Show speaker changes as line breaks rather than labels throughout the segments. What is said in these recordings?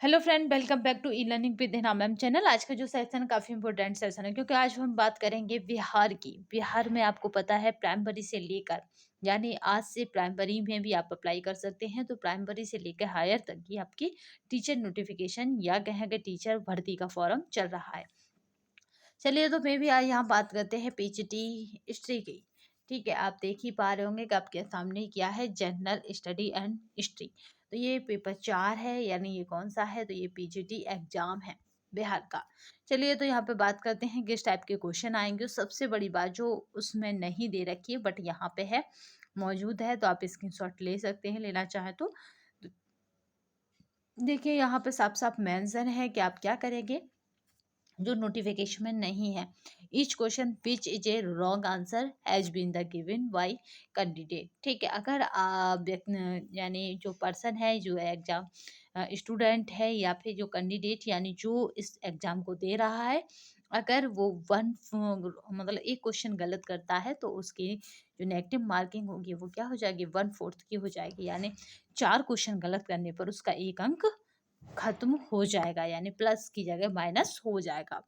Hello friend, welcome back to e learning with Hina ma'am channel. आज का जो session काफ़ी इंपॉर्टेंट सेशन है क्योंकि आज हम बात करेंगे बिहार की। बिहार में आपको पता है प्राइमरी से लेकर यानी आज से प्राइमरी में भी आप अप्लाई कर सकते हैं। तो प्राइमरी से लेकर हायर तक की आपकी टीचर नोटिफिकेशन या कहेंगे टीचर भर्ती का फॉर्म चल रहा है। चलिए तो मैं भी आज यहाँ बात करते हैं पीजीटी हिस्ट्री की। ठीक है, आप देख ही पा रहे होंगे कि आपके सामने क्या है, जनरल स्टडी एंड हिस्ट्री। तो ये पेपर 4 है, यानी ये कौन सा है, तो ये पीजीटी एग्जाम है बिहार का। चलिए तो यहाँ पे बात करते हैं किस टाइप के क्वेश्चन आएंगे। सबसे बड़ी बात जो उसमें नहीं दे रखी है बट यहाँ पे है, मौजूद है, तो आप स्क्रीनशॉट ले सकते हैं लेना चाहें तो। देखिए यहाँ पे साफ साफ मेंशन है कि आप क्या करेंगे, जो नोटिफिकेशन में नहीं है। Each question which is a wrong answer has been the given by candidate. ठीक है, अगर यानी जो पर्सन है, जो एग्जाम स्टूडेंट है या फिर जो कैंडिडेट यानी जो इस एग्जाम को दे रहा है, अगर वो मतलब एक क्वेश्चन गलत करता है तो उसकी जो नेगेटिव मार्किंग होगी वो क्या हो जाएगी, 1/4 की हो जाएगी। यानी 4 क्वेश्चन गलत करने पर उसका 1 अंक खत्म हो जाएगा, यानी प्लस की जगह माइनस हो जाएगा।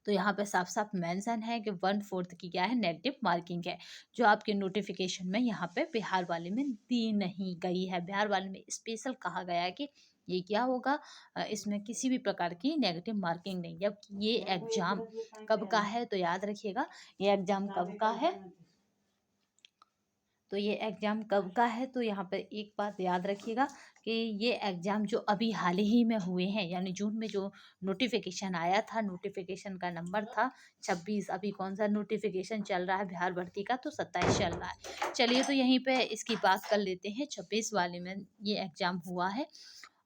तो यहाँ पे साफ साफ मेंशन है कि 1/4 की क्या है, नेगेटिव मार्किंग है, जो आपके नोटिफिकेशन में यहाँ पे बिहार वाले में दी नहीं गई है। बिहार वाले में स्पेशल कहा गया है कि ये क्या होगा, इसमें किसी भी प्रकार की नेगेटिव मार्किंग नहीं है। अब ये एग्जाम कब का है तो याद रखिएगा, ये एग्जाम कब का है, तो ये एग्ज़ाम कब का है, तो यहाँ पर एक बात याद रखिएगा कि ये एग्ज़ाम जो अभी हाल ही में हुए हैं, यानी जून में जो नोटिफिकेशन आया था, नोटिफिकेशन का नंबर था 26। अभी कौन सा नोटिफिकेशन चल रहा है बिहार भर्ती का, तो 27 चल रहा है। चलिए तो यहीं पे इसकी बात कर लेते हैं, 26 वाले में ये एग्ज़ाम हुआ है।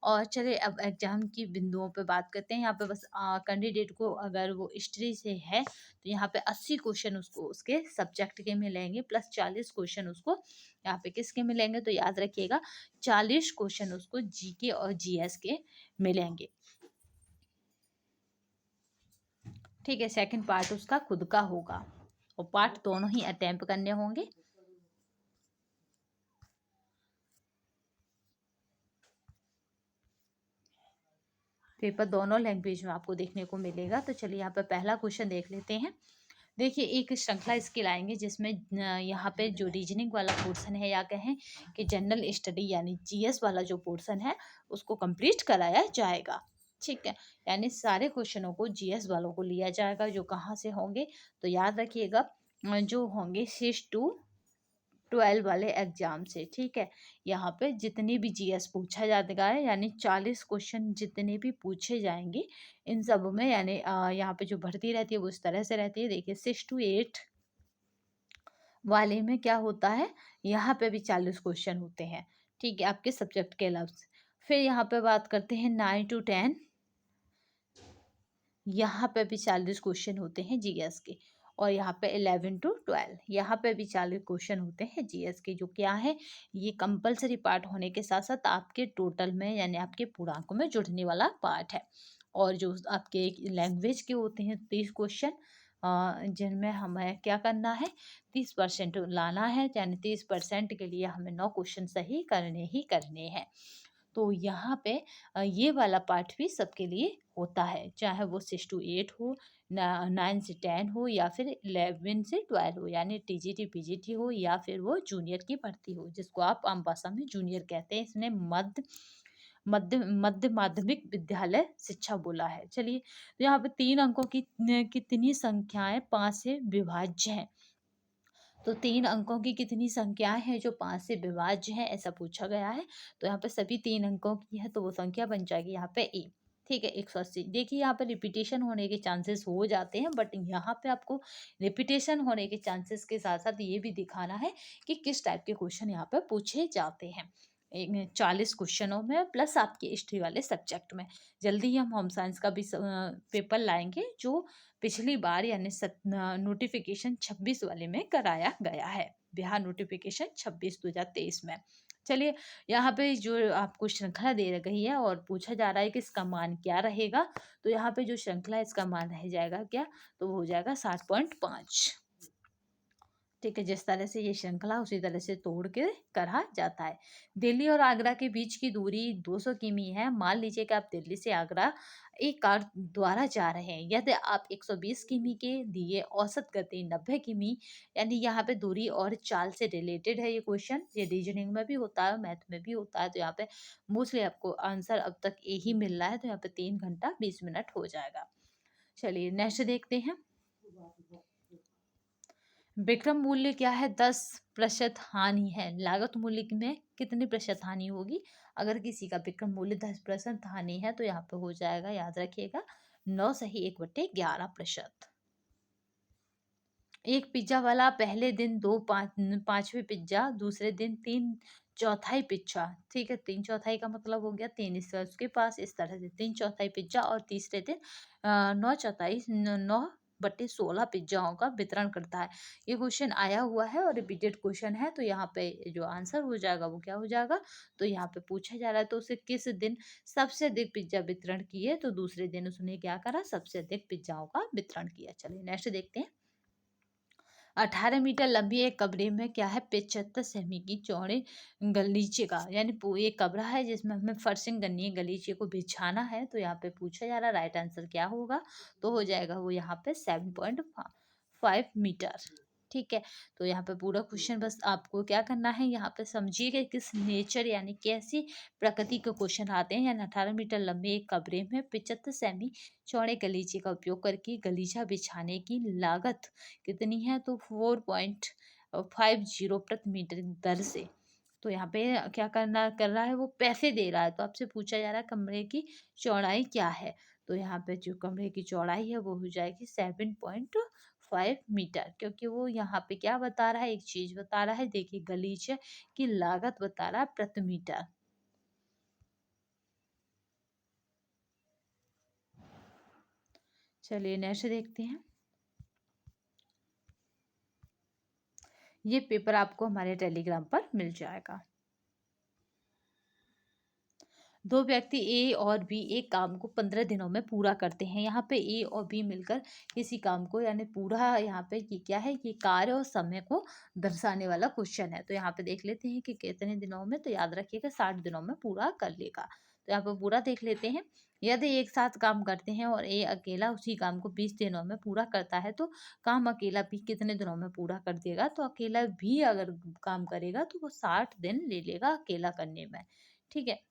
और चलिए अब एग्जाम की बिंदुओं पे बात करते हैं। यहाँ पे बस कैंडिडेट को अगर वो हिस्ट्री से है तो यहाँ पे 80 क्वेश्चन उसको उसके सब्जेक्ट के मिलेंगे, प्लस 40 क्वेश्चन उसको यहाँ पे किसके मिलेंगे, तो याद रखिएगा 40 क्वेश्चन उसको जीके और जीएस के मिलेंगे। ठीक है, सेकंड पार्ट उसका खुद का होगा और पार्ट दोनों ही अटेम्प्ट करने होंगे। पेपर दोनों लैंग्वेज में आपको देखने को मिलेगा। तो चलिए यहाँ पे पहला क्वेश्चन देख लेते हैं। देखिए एक श्रृंखला स्किल आएंगे जिसमें यहाँ पे जो रीजनिंग वाला पोर्शन है या कहें कि जनरल स्टडी यानी जीएस वाला जो पोर्शन है उसको कंप्लीट कराया जाएगा। ठीक है, यानी सारे क्वेश्चनों को जीएस वालों को लिया जाएगा, जो कहाँ से होंगे तो याद रखिएगा जो होंगे 6 to 12 वाले एग्जाम से। ठीक है, यहाँ पे जितनी भी जीएस पूछा जाएगा है, यानी 40 क्वेश्चन जितने भी पूछे जाएंगे इन सब में, यानी यहाँ पे जो भर्ती रहती है वो इस तरह से रहती है। देखिए 6 to 8 वाले में क्या होता है, यहाँ पे भी 40 क्वेश्चन होते हैं। ठीक है, आपके सब्जेक्ट के लफ्ज। फिर यहाँ पे बात करते हैं 9 to 10, यहाँ पे भी 40 क्वेश्चन होते हैं जीएस के। और यहाँ पे 11 to 12 यहाँ पे भी 40 क्वेश्चन होते हैं जीएस के, जो क्या है, ये कंपलसरी पार्ट होने के साथ साथ आपके टोटल में यानी आपके पूर्णांकों में जुड़ने वाला पार्ट है। और जो आपके लैंग्वेज के होते हैं 30 क्वेश्चन, जिनमें हमें क्या करना है, 30% लाना है, यानी 30% के लिए हमें 9 क्वेश्चन सही करने हैं। तो यहाँ पे ये वाला पार्ट भी सबके लिए होता है, चाहे वो 6 to 8 हो, 9 से 10 हो, या फिर 11 से 12 हो, यानी टीजीटी पीजीटी हो, या फिर वो जूनियर की भर्ती हो, जिसको आप आम भाषा में जूनियर कहते हैं। इसने मध्य माध्यमिक विद्यालय शिक्षा बोला है। चलिए तो यहाँ पे 3 अंकों की कितनी संख्याएं 5 से विभाज्य हैं, तो 3 अंकों की कितनी संख्याएं हैं जो 5 से विभाज्य है, ऐसा पूछा गया है। तो यहाँ पे सभी 3 अंकों की है, तो वो संख्या बन जाएगी यहाँ पे ए। ठीक है, 180। देखिए यहाँ पे रिपीटेशन होने के चांसेस हो जाते हैं, बट यहाँ पे आपको रिपीटेशन होने के चांसेस के साथ साथ ये भी दिखाना है कि किस टाइप के क्वेश्चन यहाँ पे पूछे जाते हैं। 40 क्वेश्चनों में प्लस आपके हिस्ट्री वाले सब्जेक्ट में। जल्दी ही हम होम साइंस का भी पेपर लाएंगे, जो पिछली बार यानी नोटिफिकेशन 26 वाले में कराया गया है, बिहार नोटिफिकेशन 26 2023 में। चलिए यहाँ पे जो आपको श्रृंखला दे गई है और पूछा जा रहा है कि इसका मान क्या रहेगा, तो यहाँ पे जो श्रृंखला है इसका मान रह जाएगा क्या, तो वो हो जाएगा 60.5। ठीक है, जिस तरह से ये श्रृंखला उसी तरह से तोड़ के करा जाता है। दिल्ली और आगरा के बीच की दूरी 200 किमी है। मान लीजिए कि आप दिल्ली से आगरा एक कार द्वारा जा रहे हैं। यदि आप 120 किमी के दिए औसत गति 90 किमी, यानी यहाँ पे दूरी और चाल से रिलेटेड है ये क्वेश्चन। ये रीजनिंग में भी होता है, मैथ में भी होता है। तो यहाँ पे मोस्टली आपको आंसर अब तक ए ही मिल रहा है। तो यहाँ पे 3 घंटा 20 मिनट हो जाएगा। चलिए नेक्स्ट देखते हैं। विक्रम मूल्य क्या है? 10% हानि है। लागत मूल्य में कितनी प्रतिशत हानि होगी? अगर किसी का विक्रम मूल्य 10% हानि है तो यहाँ पे हो जाएगा, याद रखिएगा, 9 सही 1/11%। एक पिज्जा वाला पहले दिन पांचवे पिज्जा, दूसरे दिन 3/4 पिज्जा। ठीक है, 3/4 का मतलब हो गया 3, इसका उसके पास इस तरह से 3/4 पिज्जा, और तीसरे दिन 9/16 पिज्जाओं का वितरण करता है। ये क्वेश्चन आया हुआ है और रिपीटेड क्वेश्चन है। तो यहाँ पे जो आंसर हो जाएगा वो क्या हो जाएगा? तो यहाँ पे पूछा जा रहा है तो उसे किस दिन सबसे अधिक पिज्जा वितरण किए? तो दूसरे दिन उसने क्या करा? सबसे अधिक पिज्जाओं का वितरण किया। चलिए नेक्स्ट देखते हैं। 18 मीटर लंबी एक कमरे में क्या है? 75 सेमी की चौड़े गलीचे का, यानी एक कमरा है जिसमें हमें फर्शिंग करनी है, गलीचे को बिछाना है। तो यहाँ पे पूछा जा रहा है राइट आंसर क्या होगा? तो हो जाएगा वो यहाँ पे 7.5 मीटर। ठीक है, तो यहाँ पे पूरा क्वेश्चन बस आपको क्या करना है, यहाँ पे समझिएगा किस नेचर यानी कैसी प्रकृति के क्वेश्चन आते हैं। यानी 18 मीटर लंबे एक कमरे में 75 सेमी चौड़े गलीचे का उपयोग करके गलीचा बिछाने की लागत कितनी है? तो 4.50 प्रति मीटर दर से। तो यहाँ पे क्या कर रहा है, वो पैसे दे रहा है। तो आपसे पूछा जा रहा है कमरे की चौड़ाई क्या है? तो यहाँ पे जो कमरे की चौड़ाई है वो हो जाएगी 7.5 मीटर, क्योंकि वो यहाँ पे क्या बता रहा है, एक चीज बता रहा है। देखिए गलीचे की लागत बता रहा है प्रति मीटर। चलिए नेक्स्ट देखते हैं। ये पेपर आपको हमारे टेलीग्राम पर मिल जाएगा। दो व्यक्ति ए और बी एक काम को 15 दिनों में पूरा करते हैं। यहाँ पे ए और बी मिलकर किसी काम को, यानी पूरा, यहाँ पे ये क्या है, ये कार्य और समय को दर्शाने वाला क्वेश्चन है। तो यहाँ पे देख लेते हैं कि कितने दिनों में। तो याद रखिएगा 60 दिनों में पूरा कर लेगा। तो यहाँ पे पूरा देख लेते हैं। यदि एक साथ काम करते हैं और ए अकेला उसी काम को 20 दिनों में पूरा करता है, तो काम अकेला भी कितने दिनों में पूरा कर देगा? तो अकेला भी अगर काम करेगा तो वो 60 दिन ले लेगा अकेला करने में। ठीक है,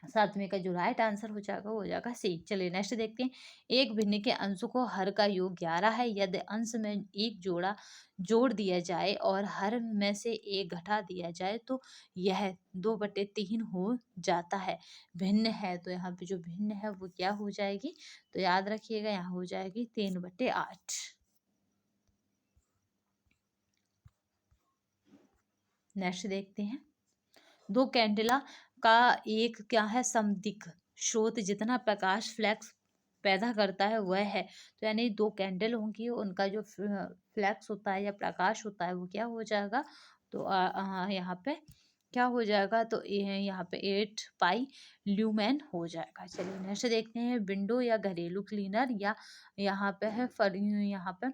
सातवें का जो राइट आंसर हो जाएगा वो हो जाएगा सी। चलिए नेक्स्ट देखते हैं। एक भिन्न के अंशों को हर का योग 11 है। यदि अंश में एक जोड़ा जोड़ दिया जाए और हर में से एक घटा दिया जाए तो यह 2/3 हो जाता है। भिन्न है तो यहाँ पे जो भिन्न है वो क्या हो जाएगी? तो याद रखिएगा यहाँ हो जाएगी 3/8। नेक्स्ट देखते हैं। दो कैंडेला का एक क्या है? समदिक स्रोत जितना प्रकाश फ्लैक्स पैदा करता है वह है। तो यानी दो कैंडल होंगी, उनका जो फ्लैक्स होता है या प्रकाश होता है वो क्या हो जाएगा? तो यहाँ पे क्या हो जाएगा? तो यहाँ पे 8 पाई ल्यूमेन हो जाएगा। चलिए नेक्स्ट देखते हैं। विंडो या घरेलू क्लीनर या यहाँ पे है यहाँ पे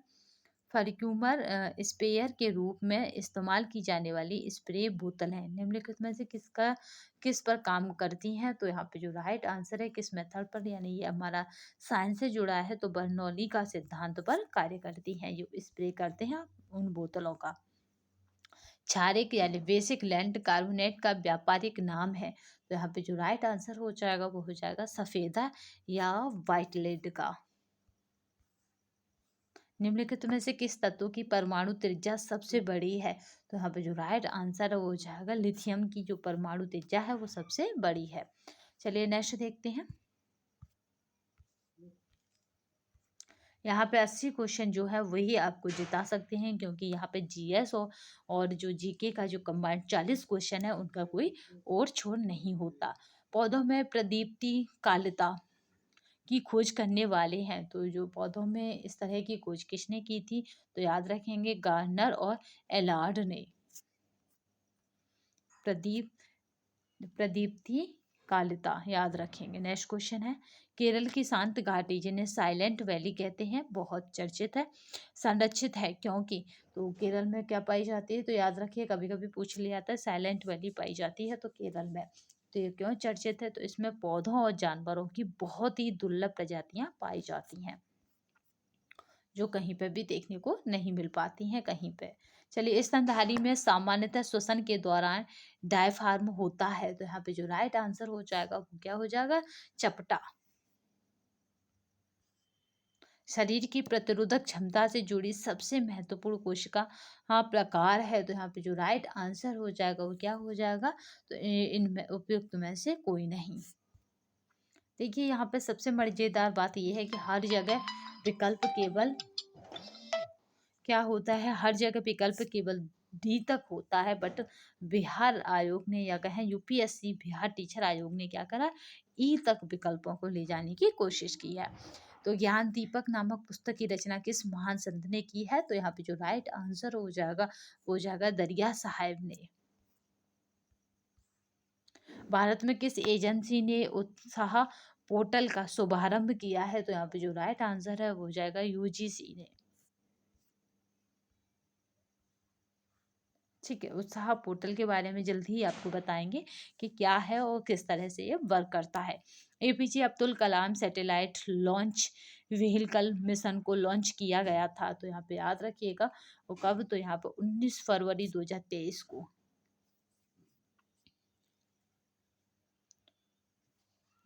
फर्क्यूमर स्प्रेयर के रूप में इस्तेमाल की जाने वाली स्प्रे बोतल है। निम्नलिखित में से किस पर काम करती हैं? तो यहाँ पे जो राइट आंसर है किस मेथड पर, यानी ये हमारा साइंस से जुड़ा है, तो बर्नौली का सिद्धांत पर कार्य करती हैं, जो स्प्रे करते हैं उन बोतलों का। क्षारिक यानी बेसिक लैंड कार्बोनेट का व्यापारिक नाम है। तो यहाँ पे जो राइट आंसर हो जाएगा वो हो जाएगा सफेदा या व्हाइट लेड का। निम्नलिखित में से किस तत्व की परमाणु त्रिज्या सबसे बड़ी है? तो यहाँ पे जो राइट आंसर है वो हो जाएगा लिथियम की जो परमाणु त्रिज्या है वो सबसे बड़ी है। चलिए नेक्स्ट देखते हैं। यहाँ पे 80 क्वेश्चन जो है वही आपको जिता सकते हैं, क्योंकि यहाँ पे जीएस और जो जीके का जो कंबाइंड 40 क्वेश्चन है उनका कोई और छोड़ नहीं होता। पौधों में प्रदीप्ति कालिता की खोज करने वाले हैं। तो जो पौधों में इस तरह की खोज किसने की थी? तो याद रखेंगे गार्नर और एलार्ड ने। प्रदीप प्रदीप्ति कालिता, याद रखेंगे। नेक्स्ट क्वेश्चन है, केरल की शांत घाटी जिन्हें साइलेंट वैली कहते हैं बहुत चर्चित है, संरक्षित है क्योंकि, तो केरल में क्या पाई जाती है, तो याद रखिए कभी कभी पूछ लिया जाता है, साइलेंट वैली पाई जाती है तो केरल में। तो ये क्यों चर्चित है, तो इसमें पौधों और जानवरों की बहुत ही दुर्लभ प्रजातियां पाई जाती हैं, जो कहीं पे भी देखने को नहीं मिल पाती हैं कहीं पे। चलिए, स्तनधारी में सामान्यतः श्वसन के दौरान डायफ्राम होता है, तो यहाँ पे जो राइट आंसर हो जाएगा वो क्या हो जाएगा, चपटा। शरीर की प्रतिरोधक क्षमता से जुड़ी सबसे महत्वपूर्ण कोशिका हाँ प्रकार है, तो यहाँ पे जो राइट आंसर हो जाएगा वो क्या हो जाएगा, तो इनमें उपयुक्त में से कोई नहीं। देखिए, यहाँ पे सबसे मजेदार बात यह है कि हर जगह विकल्प केवल क्या होता है, हर जगह विकल्प केवल डी तक होता है, बट बिहार आयोग ने या कहें यूपीएससी बिहार टीचर आयोग ने क्या करा, ई तक विकल्पों को ले जाने की कोशिश की है। तो ज्ञान दीपक नामक पुस्तक की रचना किस महान संत ने की है, तो यहाँ पे जो राइट आंसर हो जाएगा वो हो जाएगा दरिया साहब ने। भारत में किस एजेंसी ने उत्साह पोर्टल का शुभारंभ किया है, तो यहाँ पे जो राइट आंसर है वो हो जाएगा यूजीसी ने। ठीक है, उत्साह पोर्टल के बारे में जल्द ही आपको बताएंगे कि क्या है और किस तरह से ये वर्क करता है। APJ Abdul Kalam satellite launch vehicle mission को लॉन्च किया गया था, तो यहाँ पे याद रखिएगा वो कब, तो यहाँ पे 19 फरवरी 2023 को।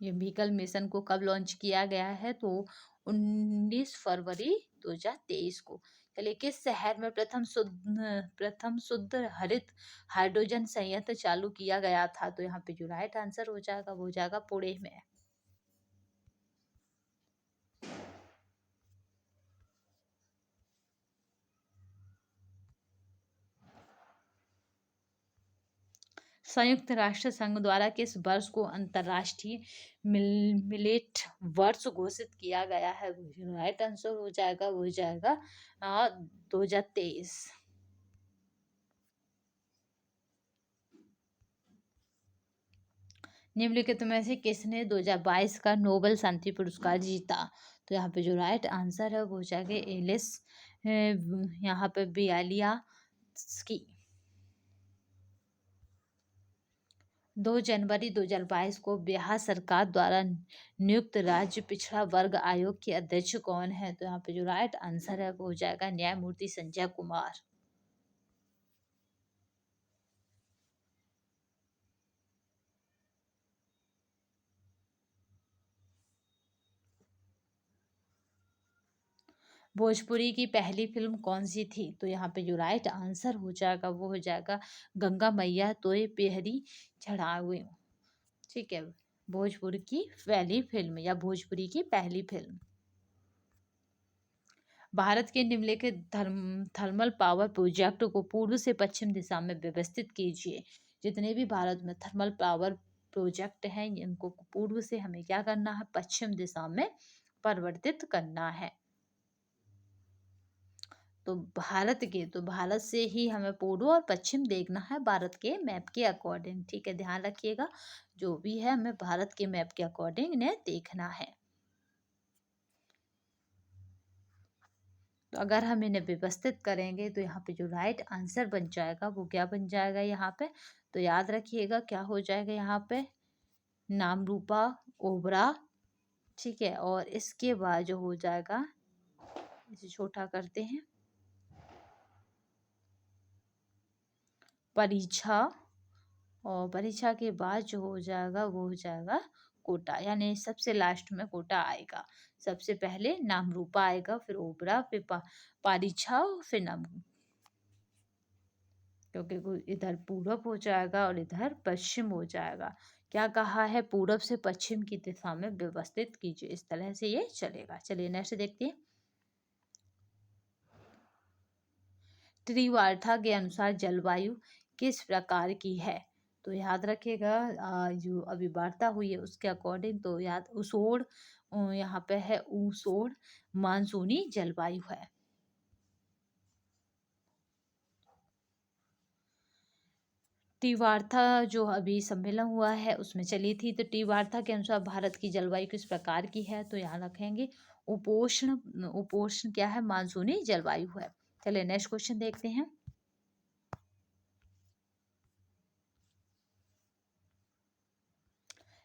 ये व्हीकल मिशन को कब लॉन्च किया गया है, तो 19 फरवरी 2023 को। चलिए, किस शहर में प्रथम शुद्ध हरित हाइड्रोजन संयंत्र चालू किया गया था, तो यहाँ पे जो राइट आंसर हो जाएगा वो हो जाएगा पुणे में। संयुक्त राष्ट्र संघ द्वारा किस वर्ष को अंतर्राष्ट्रीय मिलेट वर्ष घोषित किया गया है, राइट आंसर हो जाएगा वो हो जाएगा 2023। निम्नलिखित में से किसने 2022 का नोबेल शांति पुरस्कार जीता, तो यहाँ पे जो राइट आंसर है वो हो जाएगा एलिस यहाँ पे बियालिया की। 2 जनवरी 2022 को बिहार सरकार द्वारा नियुक्त राज्य पिछड़ा वर्ग आयोग के अध्यक्ष कौन है, तो यहाँ पे जो राइट आंसर है वो हो जाएगा न्यायमूर्ति संजय कुमार। भोजपुरी की पहली फिल्म कौन सी थी, तो यहाँ पे जो राइट आंसर हो जाएगा वो हो जाएगा गंगा मैया तोय पेहरी चढ़ावे। ठीक है, भोजपुरी की पहली फिल्म या भोजपुरी की पहली फिल्म। भारत के निम्नलिखित थर्मल पावर प्रोजेक्ट को पूर्व से पश्चिम दिशा में व्यवस्थित कीजिए। जितने भी भारत में थर्मल पावर प्रोजेक्ट हैं इनको पूर्व से हमें क्या करना है, पश्चिम दिशा में परिवर्तित करना है। तो भारत से ही हमें पूर्व और पश्चिम देखना है भारत के मैप के अकॉर्डिंग। ठीक है, ध्यान रखिएगा, जो भी है हमें भारत के मैप के अकॉर्डिंग इन्हें देखना है। तो अगर हम इन्हें व्यवस्थित करेंगे तो यहाँ पे जो राइट आंसर बन जाएगा वो क्या बन जाएगा यहाँ पे, तो याद रखिएगा क्या हो जाएगा यहाँ पे, नामरूपा ओबरा। ठीक है, और इसके बाद जो हो जाएगा, इसे छोटा करते हैं, परीक्षा, और परीक्षा के बाद जो हो जाएगा वो हो जाएगा कोटा, यानी सबसे लास्ट में कोटा आएगा। सबसे पहले नामरूपा आएगा, फिर ओबरा, फिर पारीछा, फिर नाम, क्योंकि इधर पूरब हो जाएगा और इधर पश्चिम हो जाएगा। क्या कहा है, पूरब से पश्चिम की दिशा में व्यवस्थित कीजिए, इस तरह से ये चलेगा। चलिए नेक्स्ट देखते हैं। त्रिवार्था के अनुसार जलवायु किस प्रकार की है, तो याद रखिएगा जो अभी वार्ता हुई है उसके अकॉर्डिंग, तो याद उसोड़ यहाँ पे है, उसोड़ मानसूनी जलवायु है। टी वार्ता जो अभी सम्मेलन हुआ है उसमें चली थी, तो टी वार्ता के अनुसार भारत की जलवायु किस प्रकार की है, तो यहाँ रखेंगे उपोष्ण। उपोष्ण क्या है, मानसूनी जलवायु है। चलिए नेक्स्ट क्वेश्चन देखते हैं।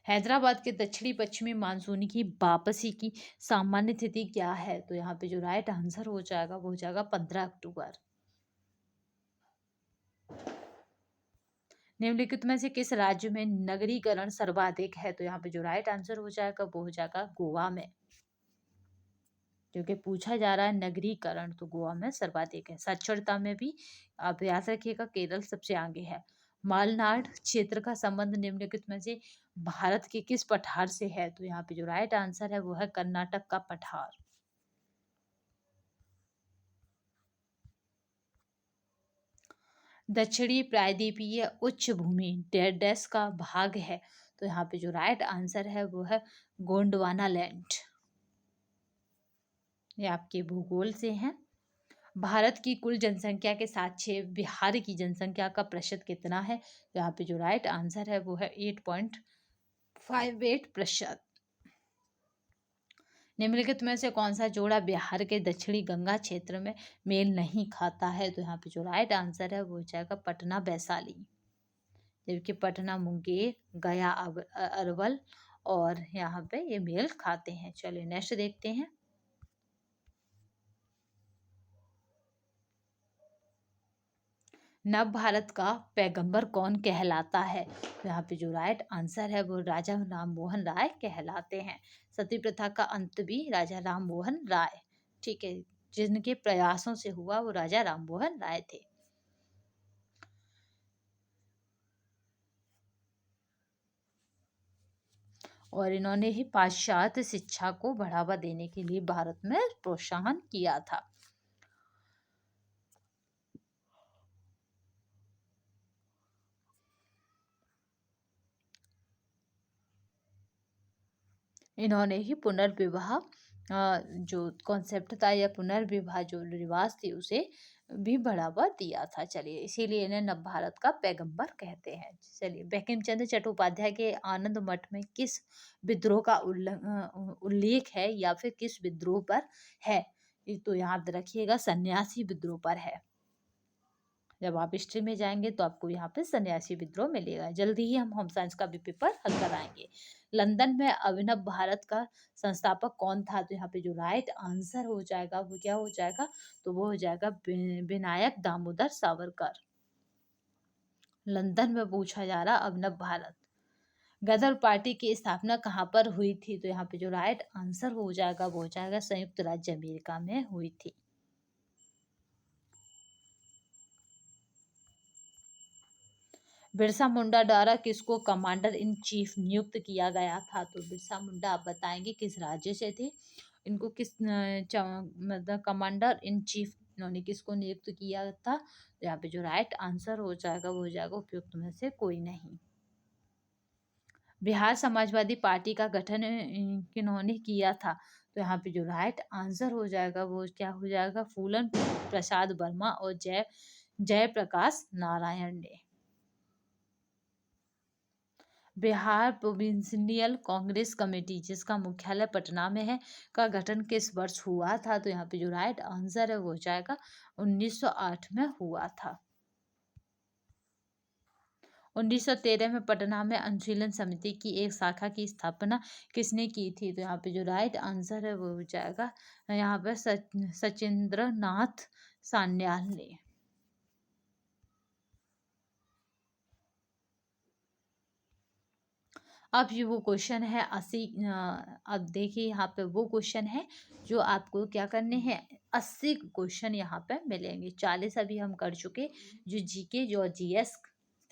हैदराबाद के दक्षिणी पश्चिमी मानसून की वापसी की सामान्य तिथि क्या है, तो यहाँ पे जो राइट आंसर हो जाएगा वो हो जाएगा 15 अक्टूबर। निम्नलिखित में से किस राज्य में नगरीकरण सर्वाधिक है, तो यहाँ पे जो राइट आंसर हो जाएगा वो हो जाएगा गोवा में, क्योंकि पूछा जा रहा है नगरीकरण, तो गोवा में सर्वाधिक है। साक्षरता में भी आप याद रखिएगा केरल सबसे आगे है। मालनाड क्षेत्र का संबंध निम्नलिखित में से भारत के किस पठार से है, तो यहाँ पे जो राइट आंसर है वो है कर्नाटक का पठार। दक्षिणी प्रायद्वीपीय उच्च भूमि डैश का भाग है, तो यहाँ पे जो राइट आंसर है वो है गोंडवाना लैंड। ये आपके भूगोल से हैं। भारत की कुल जनसंख्या के साथ बिहार की जनसंख्या का प्रतिशत कितना है, तो यहाँ पे जो राइट आंसर है वो है 8.58%। निम्नलिखित में से कौन सा जोड़ा बिहार के दक्षिणी गंगा क्षेत्र में मेल नहीं खाता है, तो यहाँ पे जो राइट आंसर है वो हो जाएगा पटना वैशाली, जबकि पटना मुंगेर गया अरवल और यहाँ पे ये मेल खाते हैं। चलिए नेक्स्ट देखते हैं। नव भारत का पैगंबर कौन कहलाता है, तो यहाँ पे जो राइट आंसर है वो राजा राम मोहन राय कहलाते हैं। सती प्रथा का अंत भी राजा राम मोहन राय, ठीक है, जिनके प्रयासों से हुआ वो राजा राम मोहन राय थे। और इन्होंने ही पाश्चात्य शिक्षा को बढ़ावा देने के लिए भारत में प्रोत्साहन किया था। इन्होंने ही पुनर्विवाह जो कॉन्सेप्ट था या पुनर्विवाह जो रिवाज थी उसे भी बढ़ावा दिया था। चलिए इसीलिए इन्हें नव भारत का पैगंबर कहते हैं। चलिए बंकिम चंद्र चट्टोपाध्याय के आनंद मठ में किस विद्रोह का उल्लेख है या फिर किस विद्रोह पर है, तो याद रखिएगा सन्यासी विद्रोह पर है। जब आप हिस्ट्री में जाएंगे तो आपको यहाँ पे सन्यासी विद्रोह मिलेगा। जल्दी ही हम होम साइंस का भी पेपर हल कराएंगे। लंदन में अभिनव भारत का संस्थापक कौन था, तो यहाँ पे जो राइट आंसर हो जाएगा वो क्या हो जाएगा, तो वो हो जाएगा विनायक दामोदर सावरकर। लंदन में पूछा जा रहा अभिनव भारत। गदर पार्टी की स्थापना कहाँ पर हुई थी, तो यहाँ पे जो राइट आंसर हो जाएगा वो हो जाएगा संयुक्त राज्य अमेरिका में हुई थी। बिरसा मुंडा द्वारा किसको कमांडर इन चीफ नियुक्त किया गया था, तो बिरसा मुंडा आप बताएंगे किस राज्य से थे, इनको किस मतलब कमांडर इन चीफ इन्होंने किसको नियुक्त किया था, तो यहाँ पे जो राइट आंसर हो जाएगा वो हो जाएगा उपयुक्त में से कोई नहीं। बिहार समाजवादी पार्टी का गठन किन्होंने किया था, तो यहाँ पे जो राइट आंसर हो जाएगा वो क्या हो जाएगा, फूलन प्रसाद वर्मा और जयप्रकाश नारायण ने। बिहार प्रोविंशियल कांग्रेस कमेटी जिसका मुख्यालय पटना में है का गठन किस वर्ष हुआ था, तो यहाँ पे जो राइट आंसर है वो हो जाएगा 1908 में हुआ था। 1913 में पटना में अनुशीलन समिति की एक शाखा की स्थापना किसने की थी, तो यहाँ पे जो राइट आंसर है वो हो जाएगा यहाँ पे सचिंद्र नाथ सान्याल ने। अब ये वो क्वेश्चन है 80। अब देखिए यहाँ पे वो क्वेश्चन है जो आपको क्या करने हैं, 80 क्वेश्चन यहाँ पे मिलेंगे। 40 अभी हम कर चुके जो जीके जो जीएस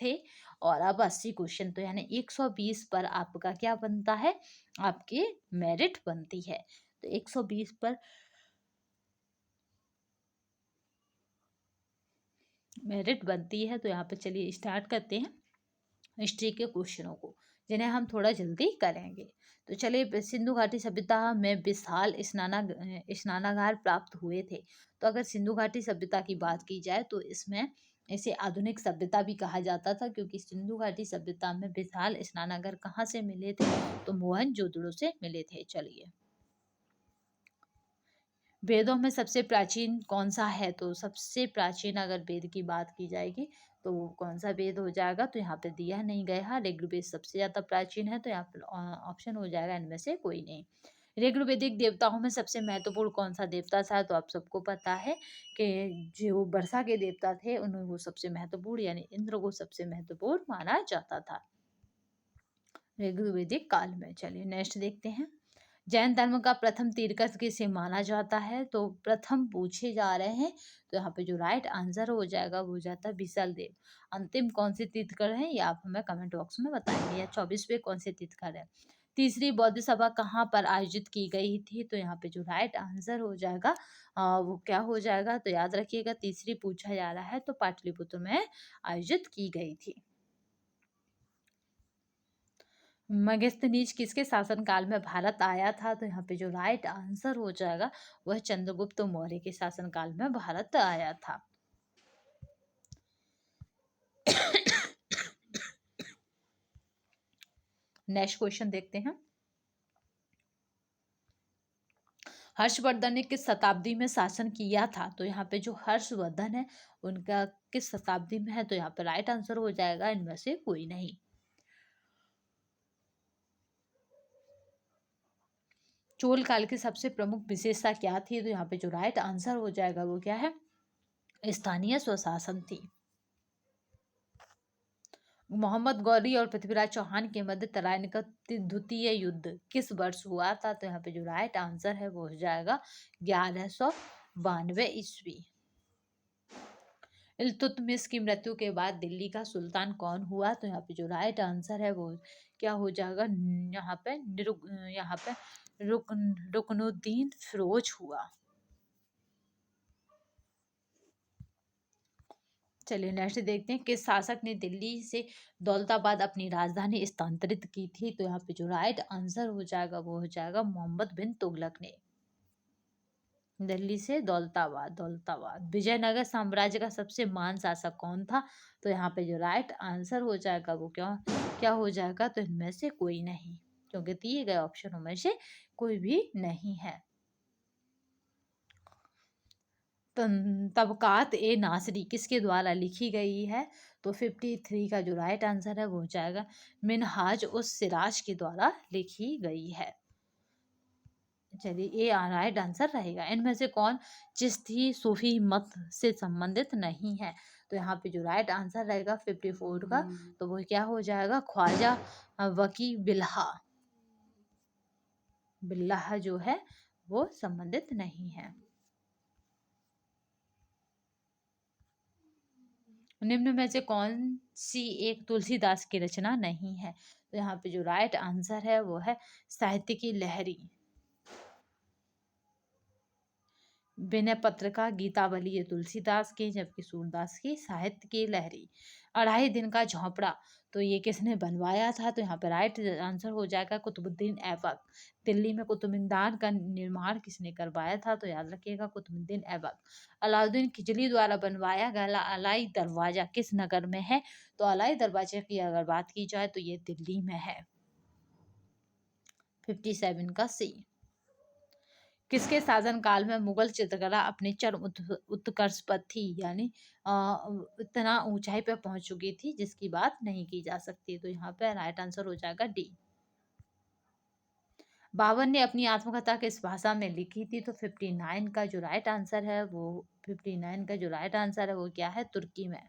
थे, और अब 80 क्वेश्चन, तो यानी 120 पर आपका क्या बनता है, आपकी मेरिट बनती है। तो 120 पर मेरिट बनती है। तो यहाँ पे चलिए स्टार्ट करते हैं हिस्ट्री के क्वेश्चनों को, जिन्हें हम थोड़ा जल्दी करेंगे। तो चलिए सिंधु घाटी सभ्यता में विशाल स्नानागार प्राप्त हुए थे। तो अगर सिंधु घाटी सभ्यता की बात की जाए तो इसमें इसे आधुनिक सभ्यता भी कहा जाता था, क्योंकि सिंधु घाटी सभ्यता में विशाल स्नानागार कहाँ से मिले थे, तो मोहनजोदड़ो से मिले थे। चलिए, वेदों में सबसे प्राचीन कौन सा है, तो सबसे प्राचीन अगर वेद की बात की जाएगी तो वो कौन सा वेद हो जाएगा, तो यहाँ पे दिया नहीं गया है। ऋग्वेद सबसे ज्यादा प्राचीन है, तो यहाँ पर ऑप्शन हो जाएगा इनमें से कोई नहीं। ऋग्वेदिक देवताओं में सबसे महत्वपूर्ण कौन सा देवता था, तो आप सबको पता है कि जो वर्षा के देवता थे उन्हें वो सबसे महत्वपूर्ण यानी इंद्र को सबसे महत्वपूर्ण माना जाता था ऋग्वेदिक काल में। चलिए नेक्स्ट देखते हैं। जैन धर्म का प्रथम तीर्थंकर किसे माना जाता है, तो प्रथम पूछे जा रहे हैं, तो यहाँ पे जो राइट आंसर हो जाएगा वो हो जाता है विसल देव। अंतिम कौन से तीर्थंकर हैं ये आप हमें कमेंट बॉक्स में बताएंगे, या 24वें कौन से तीर्थंकर है। तीसरी बौद्ध सभा कहाँ पर आयोजित की गई थी, तो यहाँ पे जो राइट आंसर हो जाएगा वो क्या हो जाएगा, तो याद रखिएगा तीसरी पूछा जा रहा है, तो पाटलिपुत्र में आयोजित की गई थी। मगस्थनीज किसके शासनकाल में भारत आया था, तो यहाँ पे जो राइट आंसर हो जाएगा वह चंद्रगुप्त मौर्य के शासनकाल में भारत आया था। नेक्स्ट क्वेश्चन देखते हैं। हर्षवर्धन ने किस शताब्दी में शासन किया था, तो यहाँ पे जो हर्षवर्धन है उनका किस शताब्दी में है, तो यहाँ पे राइट आंसर हो जाएगा इनमें से कोई नहीं। चोल काल की सबसे प्रमुख विशेषता क्या थी, तो यहाँ पे जो राइट आंसर हो जाएगा वो क्या है, स्थानीय स्वशासन थी। मोहम्मद गौरी और पृथ्वीराज चौहान के मध्य तराइन का द्वितीय युद्ध किस वर्ष हुआ था, तो यहाँ पे जो राइट आंसर है वो हो जाएगा 1192 ईस्वी। इल्तुतमिश की मृत्यु के बाद दिल्ली का सुल्तान कौन हुआ, तो यहाँ पे जो राइट आंसर है वो क्या हो जाएगा, यहाँ पे रुकनुद्दीन फिरोज हुआ। चलिए नेक्स्ट देखते हैं। किस शासक ने दिल्ली से दौलताबाद अपनी राजधानी स्थानांतरित की थी, तो यहाँ पे जो राइट आंसर हो जाएगा वो हो जाएगा मोहम्मद बिन तुगलक ने। दिल्ली से दौलताबाद। विजयनगर साम्राज्य का सबसे महान शासक कौन था, तो यहाँ पे जो राइट आंसर हो जाएगा वो क्या क्या हो जाएगा, तो इनमें से कोई नहीं, क्योंकि दिए गए ऑप्शनों में से कोई भी नहीं है। तबकात ए नासरी किसके द्वारा लिखी गई है, तो 53 का जो राइट आंसर है वो हो जाएगा मिनहाज उस सिराज के द्वारा लिखी गई है। चलिए ये राइट आंसर रहेगा। इनमें से कौन चिश्ती सूफी मत से संबंधित नहीं है, तो यहाँ पे जो राइट आंसर रहेगा 54 का, तो वो क्या हो जाएगा ख्वाजा वकी बिल्लाह जो है वो संबंधित नहीं है। निम्न में से कौन सी एक तुलसीदास की रचना नहीं है, तो यहाँ पे जो राइट आंसर है वो है साहित्य की लहरी। विनय पत्रिका गीतावली ये तुलसीदास की, जबकि सूरदास की साहित्य की लहरी। 2.5 दिन का झोंपड़ा तो ये किसने बनवाया था, तो यहाँ पे राइट आंसर हो जाएगा कुतुबुद्दीन ऐबक। दिल्ली में कुतुब मीनार का निर्माण किसने करवाया था, तो याद रखिएगा कुतुबुद्दीन ऐबक। अलाउद्दीन खिलजी द्वारा बनवाया गया अलाई दरवाजा किस नगर में है, तो अलाई दरवाजे की अगर बात की जाए तो ये दिल्ली में है। 57 का सी। किसके शासनकाल में मुगल चित्रकला अपने चरम उत्कर्ष पर थी, यानी इतना ऊंचाई पर पहुंच चुकी थी जिसकी बात नहीं की जा सकती, तो यहाँ पे राइट आंसर हो जाएगा डी। बाबर ने अपनी आत्मकथा किस भाषा में लिखी थी, तो 59 का जो राइट आंसर है वो 59 का जो राइट आंसर है वो क्या है तुर्की में।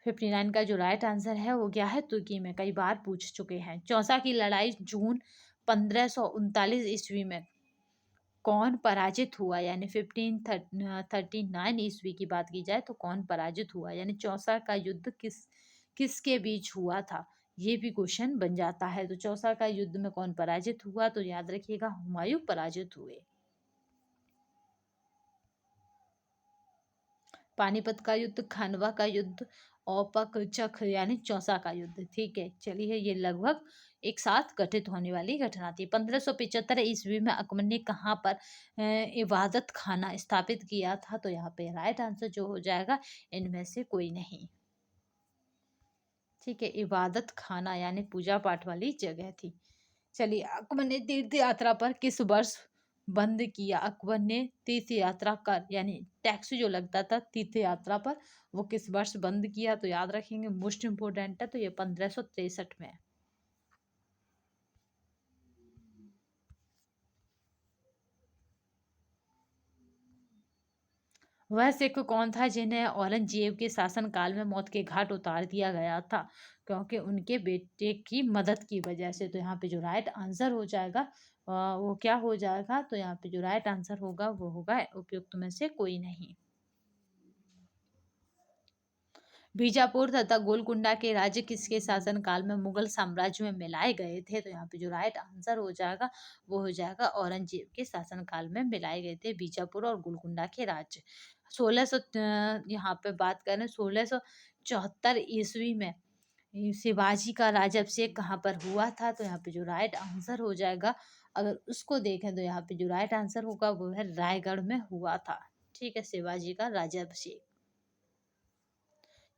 59 का जो राइट आंसर है वो क्या है तुर्की में, कई बार पूछ चुके हैं। चौसा की लड़ाई जून 1539 ईस्वी में कौन पराजित हुआ, यानी 1539 ईस्वी की बात की जाए तो कौन पराजित हुआ, यानी चौसा का युद्ध किसके बीच हुआ था, ये भी क्वेश्चन बन जाता है। तो चौसा का युद्ध में कौन पराजित हुआ, तो याद रखिएगा हुमायूं पराजित हुए। पानीपत का युद्ध, खानवा का युद्ध, औपक चख यानी चौसा का युद्ध। ठीक है, चलिए ये लगभग एक साथ घटित होने वाली घटना थी। 1575 ईस्वी में अकबर ने कहाँ पर इबादत खाना स्थापित किया था? तो यहाँ पे राइट आंसर जो हो जाएगा इनमें से कोई नहीं। ठीक है, इबादत खाना यानी पूजा पाठ वाली जगह थी। चलिए, अकबर ने तीर्थ यात्रा पर किस वर्ष बंद किया? अकबर ने तीर्थ यात्रा कर यानी टैक्स जो लगता था तीर्थ यात्रा पर, वो किस वर्ष बंद किया? तो याद रखेंगे, मोस्ट इम्पोर्टेंट है, तो ये 1563 में है। वह सिख कौन था जिन्हें औरंगजेब के शासनकाल में मौत के घाट उतार दिया गया था? क्योंकि उनके बेटे की मदद की वजह से। तो यहाँ पे जो राइट आंसर हो जाएगा वो क्या हो जाएगा? तो यहाँ पे जो राइट आंसर होगा वो होगा उपयुक्त में से कोई नहीं। बीजापुर तथा गोलकुंडा के राज्य किसके शासनकाल में मुगल साम्राज्य में मिलाए गए थे? तो यहाँ पे जो राइट आंसर हो जाएगा वो हो जाएगा औरंगजेब के शासनकाल में मिलाए गए थे बीजापुर और गोलकुंडा के राज्य। 1600 यहाँ पे बात करें 1674 ईस्वी में शिवाजी का राज्याभिषेक कहाँ पर हुआ था? तो यहाँ पे जो राइट आंसर हो जाएगा, अगर उसको देखें तो यहाँ पे जो राइट आंसर होगा वो है रायगढ़ में हुआ था। ठीक है, शिवाजी का राज्याभिषेक।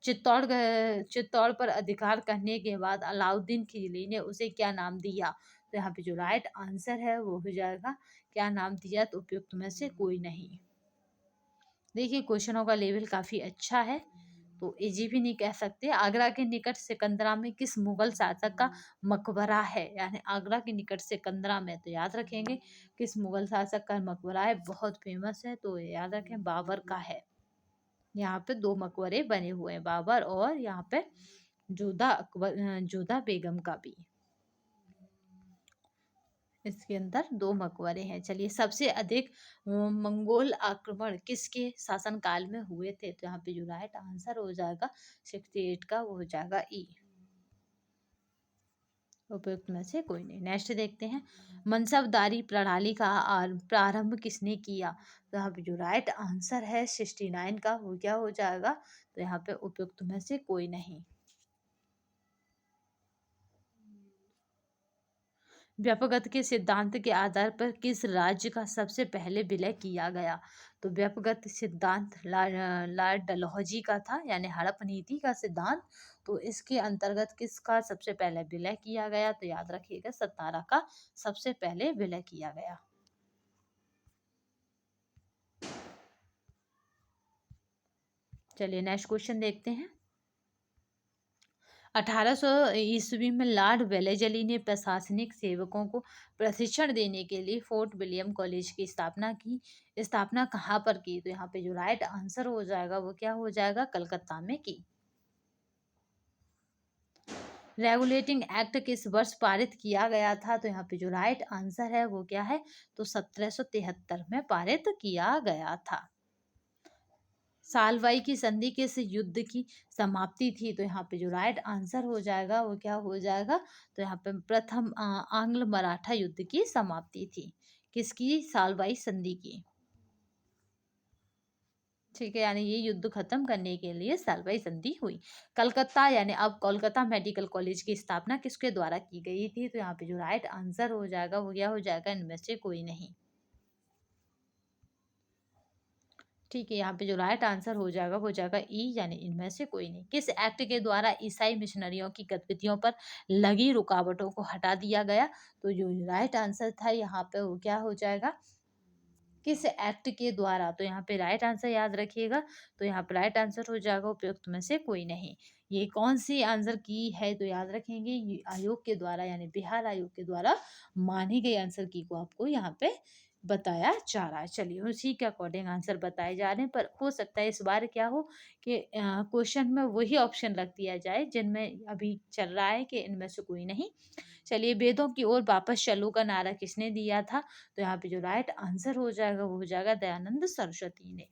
चित्तौड़ पर अधिकार करने के बाद अलाउद्दीन खिलजी ने उसे क्या नाम दिया? तो यहाँ पे जो राइट आंसर है वो हो जाएगा क्या नाम दिया? तो उपयुक्त में से कोई नहीं। देखिए, क्वेश्चनों का लेवल काफी अच्छा है, तो इजी भी नहीं कह सकते। आगरा के निकट सिकंदरा में किस मुगल शासक का मकबरा है? यानी आगरा के निकट सिकंदरा में, तो याद रखेंगे किस मुगल शासक का मकबरा है, बहुत फेमस है, तो याद रखें बाबर का है। यहाँ पे दो मकबरे बने हुए हैं, बाबर और यहाँ पे जोधा बेगम का भी। इसके अंदर दो मकबरे हैं। चलिए, सबसे अधिक मंगोल आक्रमण किसके शासनकाल में हुए थे? तो यहाँ पे जो राइट आंसर हो जाएगा 68 का वो हो जाएगा ई। उपयुक्त में से कोई नहीं। नेक्स्ट देखते हैं, मनसबदारी प्रणाली का प्रारंभ किसने किया? तो यहाँ पे जो राइट आंसर है 69 का वो क्या हो जाएगा? तो यहाँ पे उपयुक्त में से कोई नहीं। व्यपगत के सिद्धांत के आधार पर किस राज्य का सबसे पहले विलय किया गया? तो व्यपगत सिद्धांत लॉर्ड डलहौजी का था, यानी हड़प नीति का सिद्धांत। तो इसके अंतर्गत किसका सबसे पहले विलय किया गया? तो याद रखिएगा सतारा का सबसे पहले विलय किया गया। चलिए, नेक्स्ट क्वेश्चन देखते हैं। 1800 ईस्वी में लॉर्ड वेलेजली ने प्रशासनिक सेवकों को प्रशिक्षण देने के लिए फोर्ट विलियम कॉलेज की स्थापना की। स्थापना कहाँ पर की? तो यहाँ पे जो राइट आंसर हो जाएगा वो क्या हो जाएगा? कलकत्ता में की। रेगुलेटिंग एक्ट किस वर्ष पारित किया गया था? तो यहाँ पे जो राइट आंसर है वो क्या है? तो 1773 में पारित किया गया था। सालवाई की संधि किस युद्ध की समाप्ति थी? तो यहाँ पे जो राइट आंसर हो जाएगा वो क्या हो जाएगा? तो यहाँ पे प्रथम आंग्ल मराठा युद्ध की समाप्ति थी। किसकी? सालवाई संधि की। ठीक है, यानी ये युद्ध खत्म करने के लिए सालवाई संधि हुई। कलकत्ता यानी अब कोलकाता मेडिकल कॉलेज की स्थापना किसके द्वारा की गई थी? तो यहाँ पे जो राइट आंसर हो जाएगा वो क्या हो जाएगा? इनमें से कोई नहीं। ठीक है, यहाँ पे जो राइट आंसर हो जाएगा वो हो जाएगा ई, यानी इनमें से कोई नहीं। किस एक्ट के द्वारा ईसाई मिशनरियों की गतिविधियों पर लगी रुकावटों को हटा दिया गया? तो जो राइट आंसर था यहाँ पे वो क्या हो जाएगा? किस एक्ट के द्वारा? तो यहाँ पे राइट आंसर याद रखिएगा, तो यहाँ पे राइट आंसर हो जाएगा उपयुक्त में से कोई नहीं। ये कौन सी आंसर की है? तो याद रखेंगे ये आयोग के द्वारा, यानी बिहार आयोग के द्वारा मानी गई आंसर की को आपको यहाँ पे बताया जा रहा है। चलिए, उसी के अकॉर्डिंग आंसर बताए जा रहे हैं, पर हो सकता है इस बार क्या हो कि क्वेश्चन में वही ऑप्शन रख दिया जाए जिनमें अभी चल रहा है कि इनमें से कोई नहीं। चलिए, वेदों की ओर वापस चलो का नारा किसने दिया था? तो यहाँ पे जो राइट आंसर हो जाएगा वो हो जाएगा दयानंद सरस्वती ने।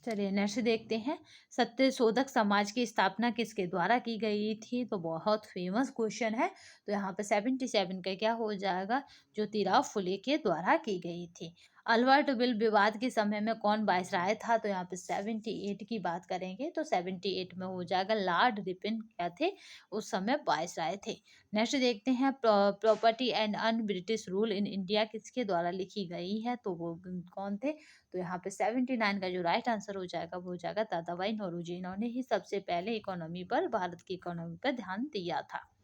चलिए नेक्स्ट देखते हैं, सत्य शोधक समाज की स्थापना किसके द्वारा की गई थी? तो बहुत फेमस क्वेश्चन है। तो यहाँ पे 77 का क्या हो जाएगा? ज्योतिराव फुले के द्वारा की गई थी। अल्बर्ट बिल विवाद के समय में कौन वायसराय था? तो यहाँ पे 78 की बात करेंगे तो 78 में हो जाएगा लॉर्ड रिपन क्या थे उस समय वायसराय थे। नेक्स्ट देखते हैं, property and un British rule in India किसके द्वारा लिखी गई है? तो वो कौन थे? तो यहाँ पे 79 का जो राइट आंसर हो जाएगा वो हो जाएगा दादा भाई नौरोजी। इन्होंने ही सबसे पहले इकोनॉमी पर, भारत की इकोनॉमी पर ध्यान दिया था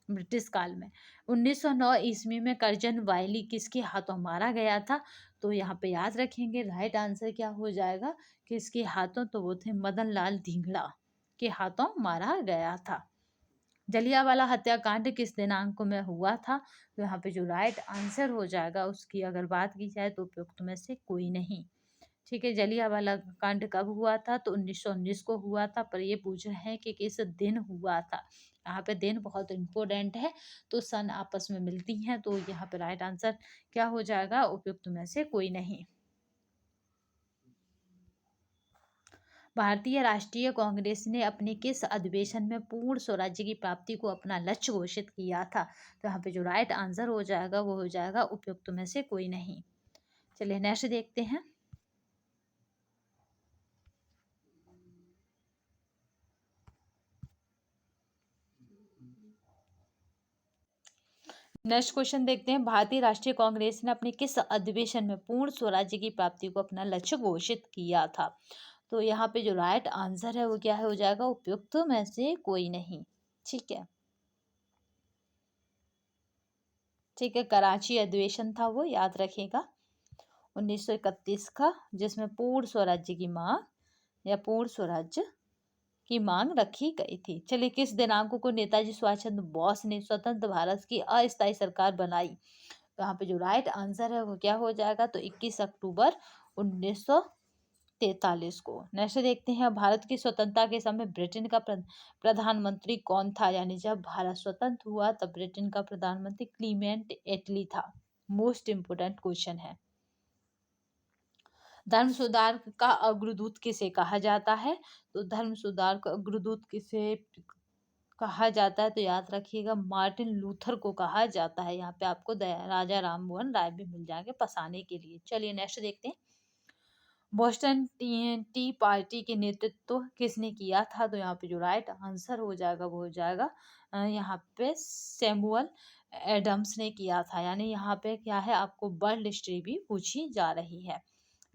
ब्रिटिश काल में। 1909 ईस्वी में करजन वायली किसके हाथों मारा गया था? तो यहाँ पे याद रखेंगे राइट आंसर क्या हो जाएगा किसके हाथों? तो वो थे मदन लाल धिंगड़ा के हाथों मारा गया था। जलियांवाला हत्याकांड किस दिनांक में हुआ था? तो यहाँ पे जो राइट आंसर हो जाएगा उसकी अगर बात की जाए तो उपयुक्त में से कोई नहीं। ठीक है, जलियांवाला कांड कब हुआ था? तो 1919 को हुआ था, पर ये पूछ रहे हैं कि किस दिन हुआ था। यहाँ पे दिन बहुत इंपॉर्टेंट है, तो सन आपस में मिलती हैं, तो यहाँ पे राइट आंसर क्या हो जाएगा? उपयुक्त में से कोई नहीं। भारतीय राष्ट्रीय कांग्रेस ने अपने किस अधिवेशन में पूर्ण स्वराज्य की प्राप्ति को अपना लक्ष्य घोषित किया था? तो यहाँ पे जो राइट आंसर हो जाएगा वो हो जाएगा उपयुक्त में से कोई नहीं। चलिए नेक्स्ट देखते हैं, नेक्स्ट क्वेश्चन देखते हैं, भारतीय राष्ट्रीय कांग्रेस ने अपने किस अधिवेशन में पूर्ण स्वराज्य की प्राप्ति को अपना लक्ष्य घोषित किया था? तो यहाँ पे जो राइट आंसर है वो क्या है हो जाएगा? उपयुक्त में से कोई नहीं। ठीक है, ठीक है, कराची अधिवेशन था वो, याद रखिएगा 1931 का, जिसमें पूर्ण स्वराज्य की मांग या पूर्ण स्वराज्य की मांग रखी गई थी। चलिए, किस दिनांक को नेताजी सुभाष चंद्र बोस ने स्वतंत्र भारत की अस्थायी सरकार बनाई? तो यहाँ पे जो राइट आंसर है वो क्या हो जाएगा? तो 21 अक्टूबर 1943 को। नेक्स्ट देखते हैं, भारत की स्वतंत्रता के समय ब्रिटेन का प्रधानमंत्री कौन था? यानी जब भारत स्वतंत्र हुआ तब ब्रिटेन का प्रधानमंत्री क्लीमेंट एटली था। मोस्ट इंपोर्टेंट क्वेश्चन है। धर्म सुधार का अग्रदूत किसे कहा जाता है? तो धर्म सुधार का अग्रदूत किसे कहा जाता है? तो याद रखिएगा मार्टिन लूथर को कहा जाता है। यहाँ पे आपको राजा राम मोहन राय भी मिल जाएंगे फंसाने के लिए। चलिए नेक्स्ट देखते हैं, बोस्टन टी पार्टी के नेतृत्व किसने किया था? तो यहाँ पे जो राइट आंसर हो जाएगा वो हो जाएगा यहाँ पे सैमुअल एडम्स ने किया था। यानी यहाँ पे क्या है, आपको वर्ल्ड हिस्ट्री भी पूछी जा रही है।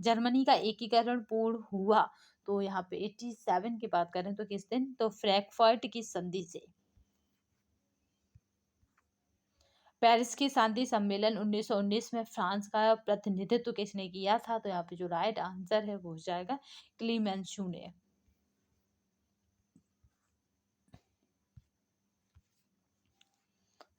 जर्मनी का एकीकरण पूर्ण हुआ? तो यहाँ पे 87 की बात करें तो किस दिन? तो फ्रैंकफर्ट की संधि से। पेरिस की शांति सम्मेलन 1919 में फ्रांस का प्रतिनिधित्व किसने किया था? तो यहाँ पे जो राइट आंसर है वो हो जाएगा क्लीमेंशू ने।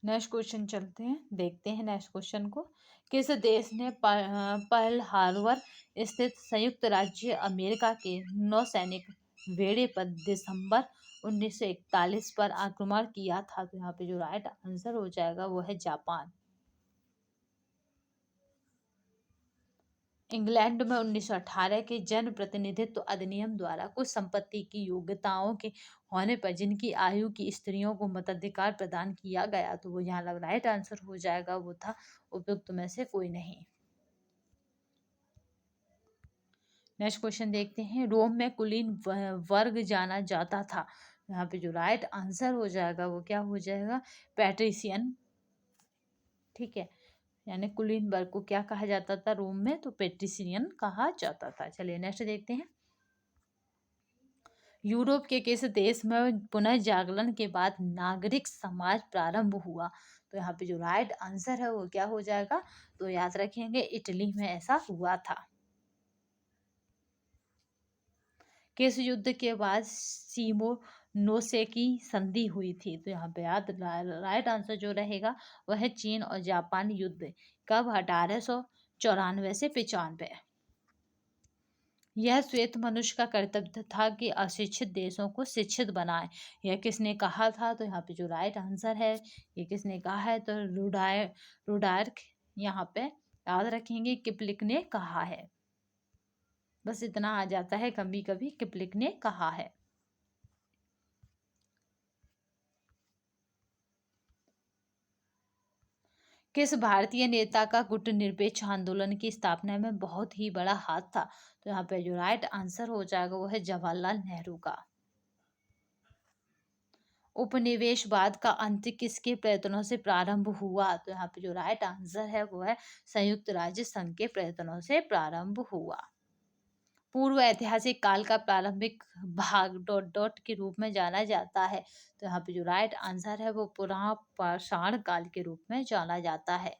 नेक्स्ट क्वेश्चन चलते हैं, देखते हैं नेक्स्ट क्वेश्चन को। किस देश ने पर्ल हार्बर स्थित संयुक्त राज्य अमेरिका के नौसैनिक बेड़े पर दिसंबर 1941 पर आक्रमण किया था? तो यहाँ पे जो राइट आंसर हो जाएगा वो है जापान। इंग्लैंड में 1918 के जन प्रतिनिधित्व अधिनियम द्वारा कुछ संपत्ति की योग्यताओं के होने पर जिनकी आयु की स्त्रियों को मताधिकार प्रदान किया गया, तो वो यहाँ लग राइट आंसर हो जाएगा वो था उपयुक्त में से कोई नहीं। नेक्स्ट क्वेश्चन देखते हैं, रोम में कुलीन वर्ग जाना जाता था? यहाँ पे जो राइट आंसर हो जाएगा वो क्या हो जाएगा? पैट्रिशियन। ठीक है, यानी कुलीन वर्ग को क्या कहा जाता था रोम में? तो पेट्रिशियन कहा जाता था। चलिए नेक्स्ट देखते हैं, यूरोप के किस देश में पुनर्जागरण के बाद नागरिक समाज प्रारंभ हुआ? तो यहाँ पे जो राइट आंसर है वो क्या हो जाएगा? तो याद रखेंगे इटली में ऐसा हुआ था। किस युद्ध के बाद सिमोनोसे की संधि हुई थी? तो यहाँ पे याद राइट आंसर जो रहेगा वह है चीन और जापान युद्ध। कब? 1894 से 95। यह श्वेत मनुष्य का कर्तव्य था कि अशिक्षित देशों को शिक्षित बनाए। यह किसने कहा था? तो यहाँ पे जो राइट आंसर है ये किसने कहा है? तो रुडायर्क यहाँ पे याद रखेंगे किपलिक ने कहा है। बस इतना आ जाता है कभी कभी किपलिंग ने कहा है। किस भारतीय नेता का गुटनिरपेक्ष आंदोलन की स्थापना में बहुत ही बड़ा हाथ था? तो यहाँ पे जो राइट आंसर हो जाएगा वो है जवाहरलाल नेहरू का। उपनिवेशवाद का अंत किसके प्रयत्नों से प्रारंभ हुआ? तो यहाँ पे जो राइट आंसर है वो है संयुक्त राज्य संघ के प्रयत्नों से प्रारंभ हुआ। पूर्व ऐतिहासिक काल का प्रारंभिक भाग डॉट डॉट के रूप में जाना जाता है। तो यहाँ पे जो राइट आंसर है वो पुनः पाषाण काल के रूप में जाना जाता है।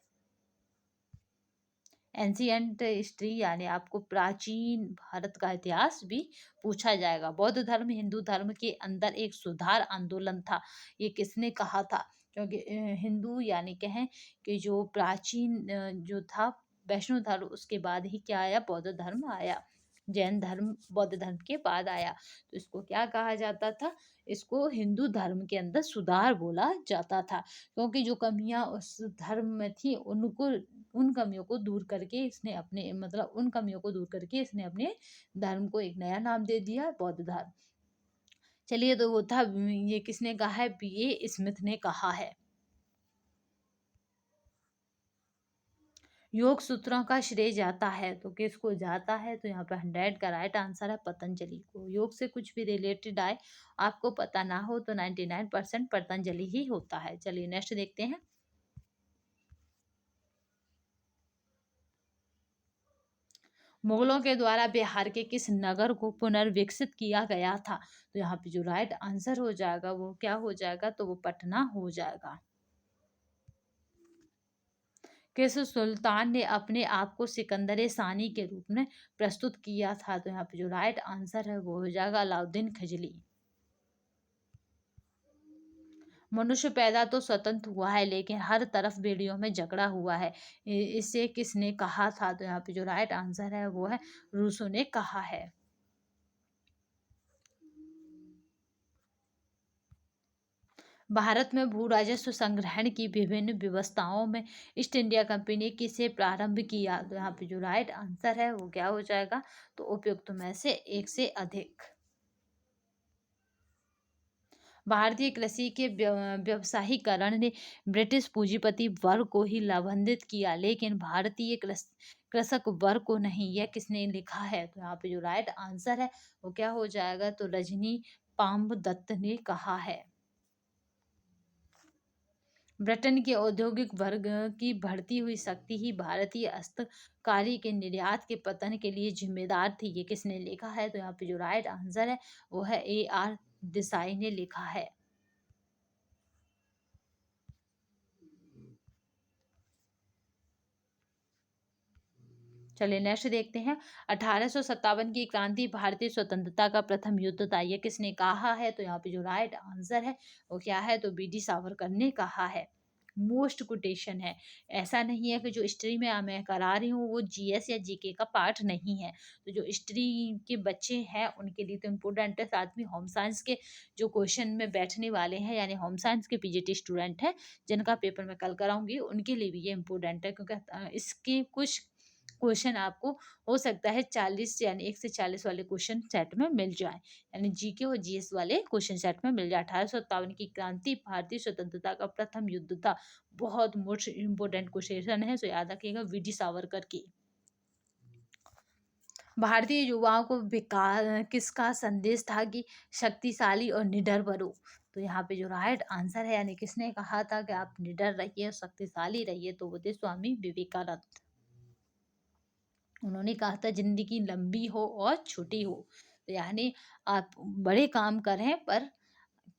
एंशियंट हिस्ट्री यानी आपको प्राचीन भारत का इतिहास भी पूछा जाएगा। बौद्ध धर्म हिंदू धर्म के अंदर एक सुधार आंदोलन था, ये किसने कहा था? क्योंकि हिंदू यानी कहें कि जो प्राचीन जो था वैष्णव धर्म, उसके बाद ही क्या आया? बौद्ध धर्म आया। जैन धर्म बौद्ध धर्म के बाद आया। तो इसको क्या कहा जाता था? इसको हिंदू धर्म के अंदर सुधार बोला जाता था, क्योंकि जो कमियां उस धर्म में थी उनको, उन कमियों को दूर करके इसने अपने मतलब उन कमियों को दूर करके इसने अपने धर्म को एक नया नाम दे दिया, बौद्ध धर्म। चलिए, तो वो था, ये किसने कहा है? बीए स्मिथ ने कहा है। योग सूत्रों का श्रेय जाता है तो किसको जाता है? तो यहाँ पे 100 का राइट आंसर है पतंजलि को। योग से कुछ भी रिलेटेड आए, आपको पता ना हो, तो 99% पतंजलि ही होता है। चलिए नेक्स्ट देखते हैं। मुगलों के द्वारा बिहार के किस नगर को पुनर्विकसित किया गया था? तो यहाँ पे जो राइट आंसर हो जाएगा वो क्या हो जाएगा? तो वो पटना हो जाएगा। किस सुल्तान ने अपने आप को सिकंदर सानी के रूप में प्रस्तुत किया था? तो यहाँ पे जो राइट आंसर है वो हो जाएगा अलाउद्दीन खिलजी। मनुष्य पैदा तो स्वतंत्र हुआ है, लेकिन हर तरफ बेड़ियों में जकड़ा हुआ है, इसे किसने कहा था? तो यहाँ पे जो राइट आंसर है वो है रूसो ने कहा है। भारत में भू राजस्व संग्रहण की विभिन्न व्यवस्थाओं में ईस्ट इंडिया कंपनी ने किसे प्रारंभ किया? तो यहाँ पे जो राइट आंसर है वो क्या हो जाएगा? तो उपयुक्त में से एक से अधिक। भारतीय कृषि के व्यवसायीकरण ने ब्रिटिश पूंजीपति वर्ग को ही लाभान्वित किया, लेकिन भारतीय कृषक वर्ग को नहीं। यह किसने लिखा है? तो यहाँ पे जो राइट आंसर है वो क्या हो जाएगा? तो रजनी पाम दत्त ने कहा है। ब्रिटेन के औद्योगिक वर्ग की बढ़ती हुई शक्ति ही भारतीय हस्तकारी के निर्यात के पतन के लिए जिम्मेदार थी, ये किसने लिखा है? तो यहाँ पे जो राइट आंसर है वो है AR देसाई ने लिखा है। चलिए नेक्स्ट देखते हैं। 1857 की क्रांति भारतीय स्वतंत्रता का प्रथम युद्ध था, ये किसने कहा है? तो यहाँ पे जो राइट आंसर है वो क्या है? तो BD सावरकर ने कहा है। मोस्ट कोटेशन है, ऐसा नहीं है कि जो हिस्ट्री में मैं करा रही हूँ वो GS या GK का पार्ट नहीं है। तो जो हिस्ट्री के बच्चे हैं उनके लिए तो इम्पोर्टेंट है, साथ में होम साइंस के जो क्वेश्चन में बैठने वाले हैं, यानी होम साइंस के PGT स्टूडेंट हैं जिनका पेपर मैं कल कराऊंगी, उनके लिए भी ये इम्पोर्टेंट है, क्योंकि इसके कुछ क्वेश्चन आपको हो सकता है 40 यानी 1 से 40 वाले क्वेश्चन सेट में मिल जाए, यानी GK और GS वाले क्वेश्चन सेट में मिल जाए। 1857 की क्रांति भारतीय स्वतंत्रता का प्रथम युद्ध था। बहुत मोस्ट इंपोर्टेंट क्वेश्चन है, तो याद रखिएगा VD सावरकर की। भारतीय युवाओं को विकास किसका संदेश था कि शक्तिशाली और निडर बनो? तो यहाँ पे जो राइट आंसर है, यानी किसने कहा था कि आप निडर रहिए, शक्तिशाली रहिए? तो वो थे स्वामी विवेकानंद। उन्होंने कहा था जिंदगी लंबी हो और छोटी हो, तो यानी आप बड़े काम करें पर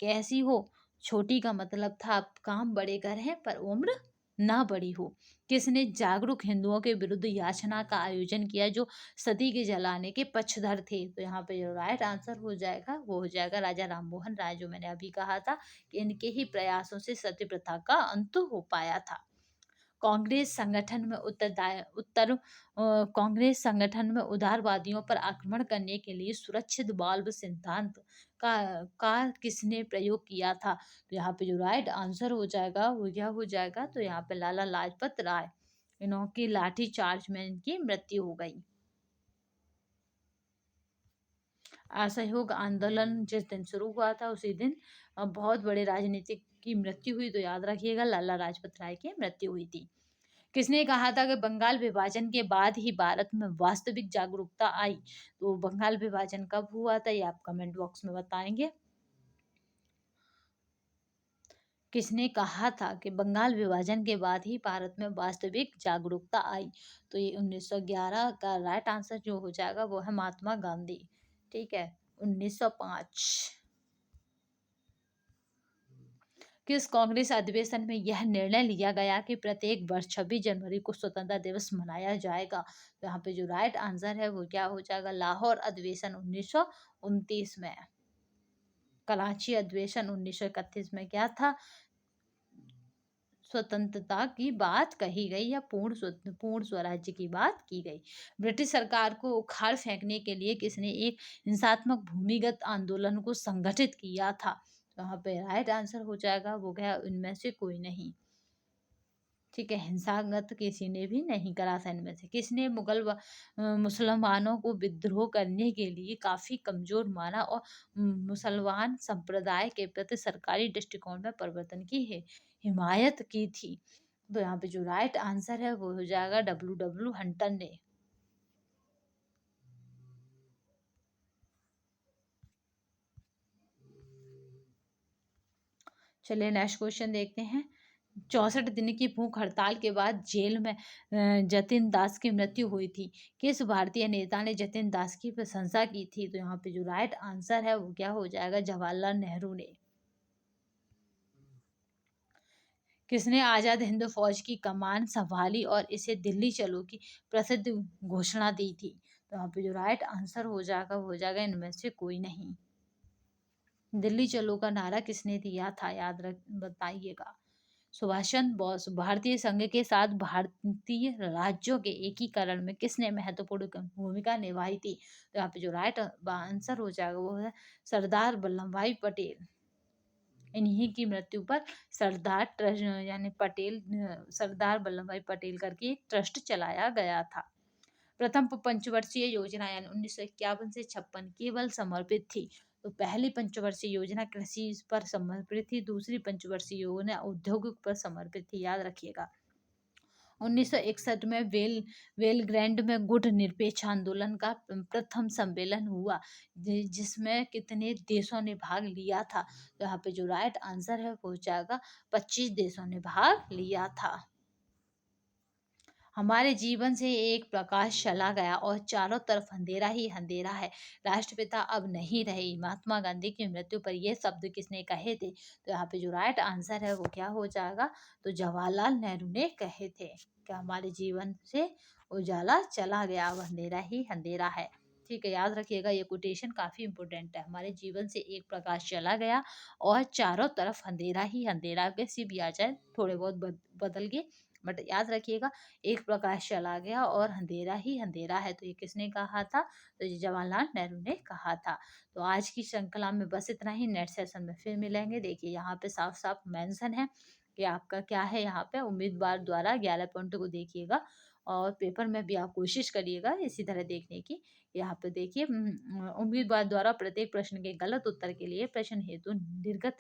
कैसी हो? छोटी का मतलब था आप काम बड़े करें पर उम्र ना बड़ी हो। किसने जागरूक हिंदुओं के विरुद्ध याचना का आयोजन किया जो सती के जलाने के पक्षधर थे? तो यहाँ पे जो राइट आंसर हो जाएगा वो हो जाएगा राजा राममोहन राय, जो मैंने अभी कहा था कि इनके ही प्रयासों से सती प्रथा का अंत हो पाया था। कांग्रेस संगठन में कांग्रेस संगठन में उदारवादियों पर आक्रमण करने के लिए सुरक्षित बाल्ब सिद्धांत का किसने प्रयोग किया था? तो यहाँ पे जो राइट आंसर हो जाएगा वो क्या हो जाएगा? तो यहाँ पे लाला लाजपत राय, इन्हों की लाठी चार्ज में इनकी मृत्यु हो गई। असहयोग आंदोलन जिस दिन शुरू हुआ था उसी दिन बहुत बड़े राजनीतिक की मृत्यु हुई, तो याद रखिएगा लाला लाजपत राय की मृत्यु हुई थी। किसने कहा था कि बंगाल विभाजन के बाद ही भारत में वास्तविक जागरूकता आई? तो बंगाल विभाजन कब हुआ था ये आप कमेंट बॉक्स में बताएंगे। किसने कहा था कि बंगाल विभाजन के बाद ही भारत में वास्तविक जागरूकता आई? तो ये 1911 का राइट आंसर जो हो जाएगा वो है महात्मा गांधी। ठीक है, 1905। किस कांग्रेस अधिवेशन में यह निर्णय लिया गया कि प्रत्येक वर्ष 26 जनवरी को स्वतंत्रता दिवस मनाया जाएगा? तो यहाँ पे जो राइट आंसर है वो क्या हो जाएगा? लाहौर अधिवेशन 1929 में। कराची अधिवेशन 1931 में क्या था? स्वतंत्रता की बात कही गई या पूर्ण स्वराज्य की बात की गई। ब्रिटिश सरकार को उखाड़ फेंकने के लिए किसने एक हिंसात्मक भूमिगत आंदोलन को संगठित किया था? तो यहाँ पे राइट आंसर हो जाएगा वो क्या? इनमें से कोई नहीं। ठीक है, हिंसागत किसी ने भी नहीं करा था इनमें से। किसने मुसलमानों को विद्रोह करने के लिए काफी कमजोर माना और मुसलमान संप्रदाय के प्रति सरकारी दृष्टिकोण में परिवर्तन की है हिमायत की थी? तो यहाँ पे जो राइट आंसर है वो हो जाएगा डब्ल्यू हंटर ने। चलिए नेक्स्ट क्वेश्चन देखते हैं। 64 दिन की भूख हड़ताल के बाद जेल में जतिन दास की मृत्यु हुई थी। किस भारतीय नेता ने जतिन दास की प्रशंसा की थी? तो यहाँ पे जो राइट आंसर है वो क्या हो जाएगा? जवाहरलाल नेहरू ने। किसने आजाद हिंद फौज की कमान संभाली और इसे दिल्ली चलो की प्रसिद्ध घोषणा दी थी? तो यहाँ पे जो राइट आंसर हो जाएगा वो हो जाएगा इनमें से कोई नहीं। दिल्ली चलो का नारा किसने दिया था? याद रख बताइएगा। सुभाष चंद्र बोस। भारतीय संघ के साथ भारतीय राज्यों के एकीकरण में किसने महत्वपूर्ण भूमिका निभाई थी? तो यहाँ पे जो राइट आंसर हो जाएगा वो है सरदार वल्लभ भाई पटेल। इन्हीं की मृत्यु पर सरदार ट्रस्ट यानी सरदार वल्लभ भाई पटेल करके एक ट्रस्ट चलाया गया था। प्रथम पंचवर्षीय योजना यानी 1951 से 56 केवल समर्पित थी। तो पहली पंचवर्षीय योजना कृषि पर समर्पित थी, दूसरी पंचवर्षीय योजना औद्योगिक पर समर्पित थी, याद रखिएगा। 1961 में वेलग्रैंड में गुट निरपेक्ष आंदोलन का प्रथम सम्मेलन हुआ जिसमें कितने देशों ने भाग लिया था? तो यहाँ पे जो राइट आंसर है वो हो जाएगा 25 देशों ने भाग लिया था। हमारे जीवन से एक प्रकाश चला गया और चारों तरफ अंधेरा ही अंधेरा है, राष्ट्रपिता अब नहीं रहे। महात्मा गांधी की मृत्यु पर ये शब्द किसने कहे थे? तो यहाँ पे जो राइट आंसर है वो क्या हो जाएगा? तो जवाहरलाल नेहरू ने कहे थे कि हमारे जीवन से उजाला चला गया, अब अंधेरा ही अंधेरा है। ठीक है, याद रखिएगा ये कोटेशन काफी इंपॉर्टेंट है। हमारे जीवन से एक प्रकाश चला गया और चारों तरफ अंधेरा ही अंधेरा, कैसी भी आ जाए थोड़े बहुत बदल गए, बट याद रखिएगा एक प्रकाश चला गया और अंधेरा ही अंधेरा है। तो ये किसने कहा था? तो ये जवाहरलाल नेहरू ने कहा था। तो आज की श्रृंखला में बस इतना ही। नेक्स्ट सेशन में फिर मिलेंगे। देखिए यहाँ पे साफ साफ मेंशन है कि आपका क्या है। यहाँ पे उम्मीदवार द्वारा 11 पॉइंट को देखिएगा और पेपर में भी आप कोशिश करिएगा इसी तरह देखने की। यहाँ पे देखिए उम्मीदवार द्वारा प्रत्येक प्रश्न के गलत उत्तर के लिए प्रश्न हेतु निर्गत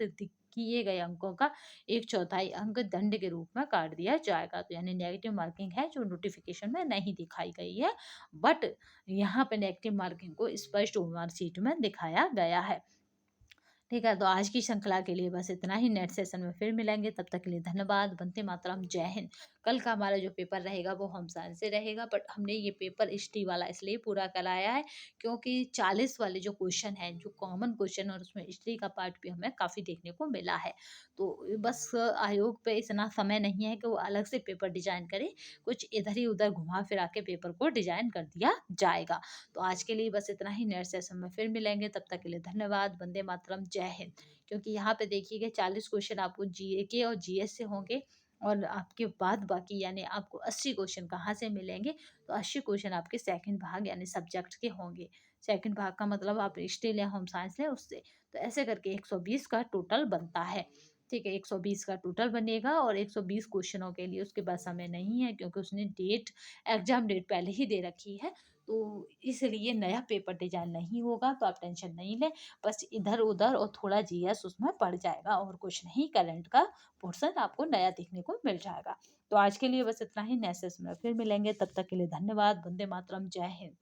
किए गए अंकों का 1/4 अंक दंड के रूप में काट दिया जाएगा। तो यानी नेगेटिव मार्किंग है जो नोटिफिकेशन में नहीं दिखाई गई है, बट यहाँ पे नेगेटिव मार्किंग को स्पष्ट मार्कशीट में दिखाया गया है। ठीक है, तो आज की श्रृंखला के लिए बस इतना ही। नेक्स्ट सेशन में फिर मिलेंगे, तब तक के लिए धन्यवाद। वंदे मातरम, जय हिंद। कल का हमारा जो पेपर रहेगा वो होम साइंस से रहेगा, बट हमने ये पेपर हिस्ट्री वाला इसलिए पूरा कराया है क्योंकि 40 वाले जो क्वेश्चन हैं जो कॉमन क्वेश्चन और उसमें हिस्ट्री का पार्ट भी हमें काफ़ी देखने को मिला है। तो बस आयोग पे इतना समय नहीं है कि वो अलग से पेपर डिजाइन करे, कुछ इधर ही उधर घुमा फिरा के पेपर को डिजाइन कर दिया जाएगा। तो आज के लिए बस इतना ही। नेक्स्ट सेशन में फिर मिलेंगे, तब तक के लिए धन्यवाद। वंदे मातरम, जय हिंद। क्योंकि यहाँ पे देखिएगा 40 क्वेश्चन आपको जीए के और जीएस से होंगे और आपके बाद बाकी यानी आपको 80 क्वेश्चन कहाँ से मिलेंगे? तो 80 क्वेश्चन आपके सेकंड भाग यानी सब्जेक्ट के होंगे। सेकंड भाग का मतलब आप हिस्ट्री लें, होम साइंस लें, उससे तो ऐसे करके 120 का टोटल बनता है। ठीक है, 120 का टोटल बनेगा और 120 क्वेश्चनों के लिए उसके पास समय नहीं है क्योंकि उसने एग्जाम डेट पहले ही दे रखी है। तो इसलिए नया पेपर डिजाइन नहीं होगा, तो आप टेंशन नहीं लें। बस इधर उधर और थोड़ा जीएस उसमें पड़ जाएगा, और कुछ नहीं, करंट का पोर्शन आपको नया देखने को मिल जाएगा। तो आज के लिए बस इतना ही, नेक्स्ट सेशन में फिर मिलेंगे, तब तक के लिए धन्यवाद। वंदे मातरम, जय हिंद।